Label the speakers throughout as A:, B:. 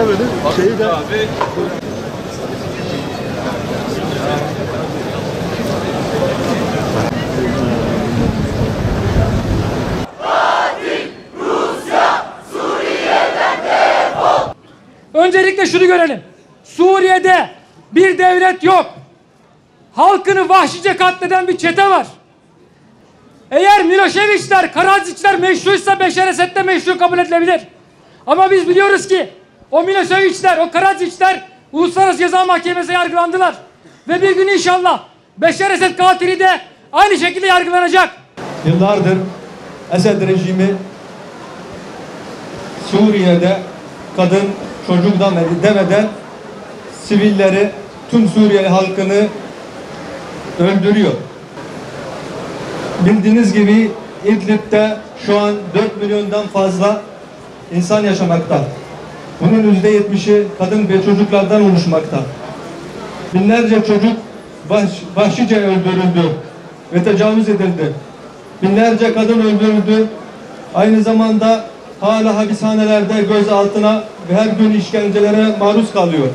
A: verin. Şeyi de abi.
B: Öncelikle şunu görelim. Suriye'de bir devlet yok. Halkını vahşice katleden bir çete var. Eğer Miloševićler, Karadzićler meşruysa Beşar Esed de meşru kabul edilebilir. Ama biz biliyoruz ki o Miloševićler, o Karadzićler Uluslararası Ceza Mahkemesi'ne yargılandılar. Ve bir gün inşallah Beşar Esed katili de aynı şekilde yargılanacak.
C: Yıllardır Esed rejimi Suriye'de kadın, çocuk demeden sivilleri, tüm Suriyeli halkını öldürüyor. Bildiğiniz gibi İdlib'de şu an 4 milyondan fazla insan yaşamakta. Bunun %70'i kadın ve çocuklardan oluşmakta. Binlerce çocuk vahşice öldürüldü ve tecavüz edildi. Binlerce kadın öldürüldü. Aynı zamanda hala hapishanelerde gözaltına ve her gün işkencelere maruz kalıyor.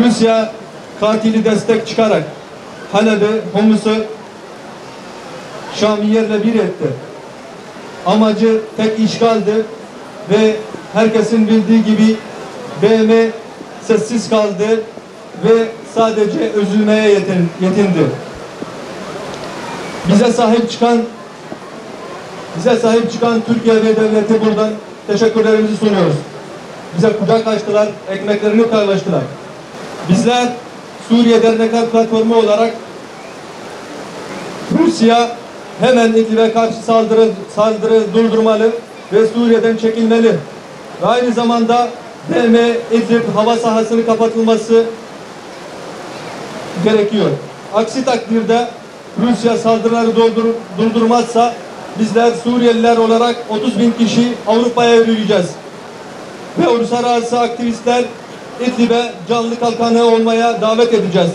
C: Rusya katili destek çıkarak Halep'i, Humus'u Şam'ı yerle bir etti. Amacı tek işgaldi ve herkesin bildiği gibi BM sessiz kaldı ve sadece üzülmeye yetindi. Bize sahip çıkan Türkiye ve devleti buradan teşekkürlerimizi sunuyoruz. Bize kucak açtılar, ekmeklerini paylaştılar. Bizler Suriye Dernekler Platformu olarak Rusya hemen İdlib'e karşı saldırı durdurmalı ve Suriye'den çekilmeli. Ve aynı zamanda BM İdlib hava sahasının kapatılması gerekiyor. Aksi takdirde Rusya saldırıları durdurmazsa bizler Suriyeliler olarak 30.000 kişi Avrupa'ya yürüyeceğiz. Ve uluslararası aktivistler İdlib'e canlı kalkanı olmaya davet edeceğiz.